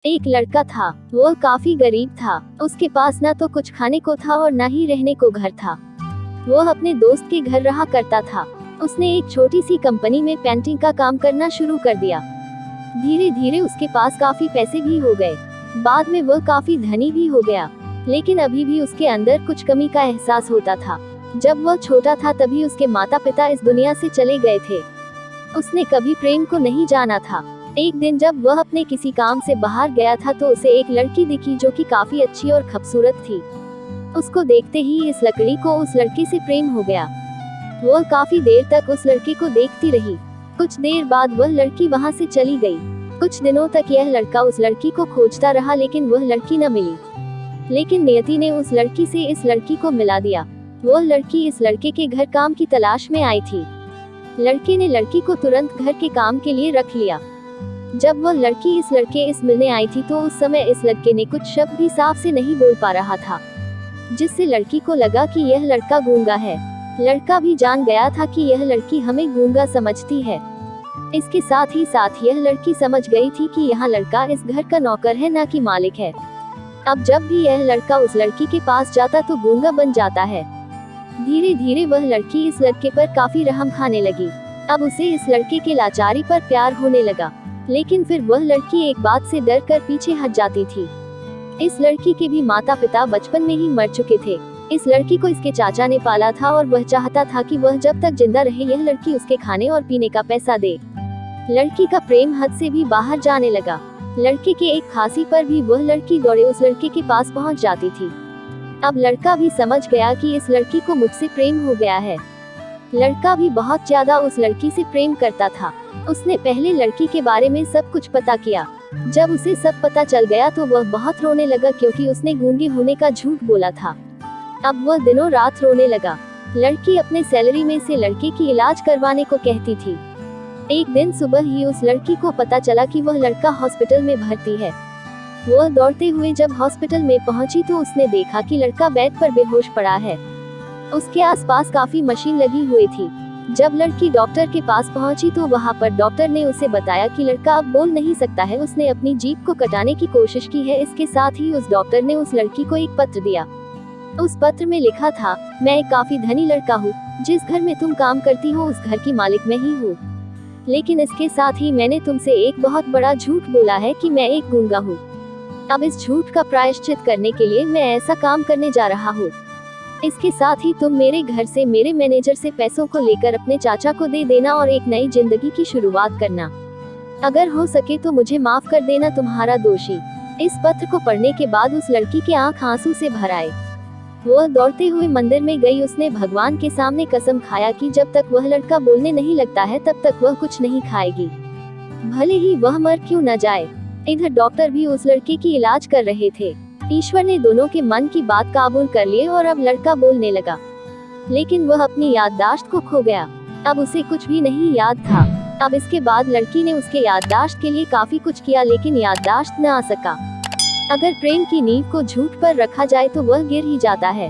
एक लड़का था। वो काफी गरीब था। उसके पास ना तो कुछ खाने को था और ना ही रहने को घर था। वो अपने दोस्त के घर रहा करता था। उसने एक छोटी सी कंपनी में पेंटिंग का काम करना शुरू कर दिया। धीरे धीरे उसके पास काफी पैसे भी हो गए। बाद में वह काफी धनी भी हो गया, लेकिन अभी भी उसके अंदर कुछ कमी का एहसास होता था। जब वह छोटा था तभी उसके माता पिता इस दुनिया से चले गए थे। उसने कभी प्रेम को नहीं जाना था। एक दिन जब वह अपने किसी काम से बाहर गया था तो उसे एक लड़की दिखी जो कि काफी अच्छी और खूबसूरत थी। उसको देखते ही इस लड़की को उस लड़के से प्रेम हो गया। वह काफी देर तक उस लड़के को देखती रही। कुछ देर बाद वह लड़की वहां से चली गई। कुछ दिनों तक यह लड़का उस लड़की को खोजता रहा, लेकिन वह लड़की न मिली। लेकिन नियति ने उस लड़की से इस लड़की को मिला दिया। वह लड़की इस लड़के के घर काम की तलाश में आई थी। लड़के ने लड़की को तुरंत घर के काम के लिए रख लिया। जब वह लड़की इस लड़के इस मिलने आई थी तो उस समय इस लड़के ने कुछ शब्द भी साफ से नहीं बोल पा रहा था, जिससे लड़की को लगा कि यह लड़का गूंगा है। लड़का भी जान गया था कि यह लड़की हमें गूंगा समझती है। इसके साथ ही यह लड़की समझ गई थी कि यह लड़का इस घर का नौकर है, ना कि मालिक है। अब जब भी यह लड़का उस लड़की के पास जाता तो गूंगा बन जाता है। धीरे धीरे वह लड़की इस लड़के पर काफी रहम खाने लगी। अब उसे इस लड़के के लाचारी पर प्यार होने लगा, लेकिन फिर वह लड़की एक बात से डर कर पीछे हट जाती थी। इस लड़की के भी माता पिता बचपन में ही मर चुके थे। इस लड़की को इसके चाचा ने पाला था और वह चाहता था कि वह जब तक जिंदा रहे यह लड़की उसके खाने और पीने का पैसा दे। लड़की का प्रेम हद से भी बाहर जाने लगा। लड़के के एक खांसी पर भी वह लड़की दौड़े उस लड़के के पास पहुंच जाती थी। अब लड़का भी समझ गया कि इस लड़की को मुझसे प्रेम हो गया है। लड़का भी बहुत ज्यादा उस लड़की से प्रेम करता था। उसने पहले लड़की के बारे में सब कुछ पता किया। जब उसे सब पता चल गया तो वह बहुत रोने लगा, क्योंकि उसने गूंगे होने का झूठ बोला था। अब वह दिनों रात रोने लगा। लड़की अपने सैलरी में से लड़के की इलाज करवाने को कहती थी। एक दिन सुबह ही उस लड़की को पता चला कि वह लड़का हॉस्पिटल में भर्ती है। वह दौड़ते हुए जब हॉस्पिटल में पहुंची तो उसने देखा कि लड़का बेड पर बेहोश पड़ा है। उसके आसपास काफी मशीन लगी हुई थी। जब लड़की डॉक्टर के पास पहुंची तो वहां पर डॉक्टर ने उसे बताया कि लड़का अब बोल नहीं सकता है। उसने अपनी जीभ को कटाने की कोशिश की है। इसके साथ ही उस डॉक्टर ने उस लड़की को एक पत्र दिया। उस पत्र में लिखा था, मैं एक काफी धनी लड़का हूँ। जिस घर में तुम काम करती हो उस घर की मालिक मैं ही हूँ। लेकिन इसके साथ ही मैंने तुमसे एक बहुत बड़ा झूठ बोला है कि मैं एक गूंगा हूँ। अब इस झूठ का प्रायश्चित करने के लिए मैं ऐसा काम करने जा रहा हूँ। इसके साथ ही तुम मेरे घर से मेरे मैनेजर से पैसों को लेकर अपने चाचा को दे देना और एक नई जिंदगी की शुरुआत करना। अगर हो सके तो मुझे माफ कर देना, तुम्हारा दोषी। इस पत्र को पढ़ने के बाद उस लड़की के आंख आंसू से भर आए। वह दौड़ते हुए मंदिर में गई। उसने भगवान के सामने कसम खाया कि जब तक वह लड़का बोलने नहीं लगता है तब तक वह कुछ नहीं खाएगी, भले ही वह मर क्यों न जाए। इधर डॉक्टर भी उस लड़के की इलाज कर रहे थे। ईश्वर ने दोनों के मन की बात काबूल कर लिए और अब लड़का बोलने लगा, लेकिन वह अपनी याददाश्त को खो गया। अब उसे कुछ भी नहीं याद था। अब इसके बाद लड़की ने उसके याददाश्त के लिए काफी कुछ किया, लेकिन याददाश्त न आ सका। अगर प्रेम की नींव को झूठ पर रखा जाए तो वह गिर ही जाता है।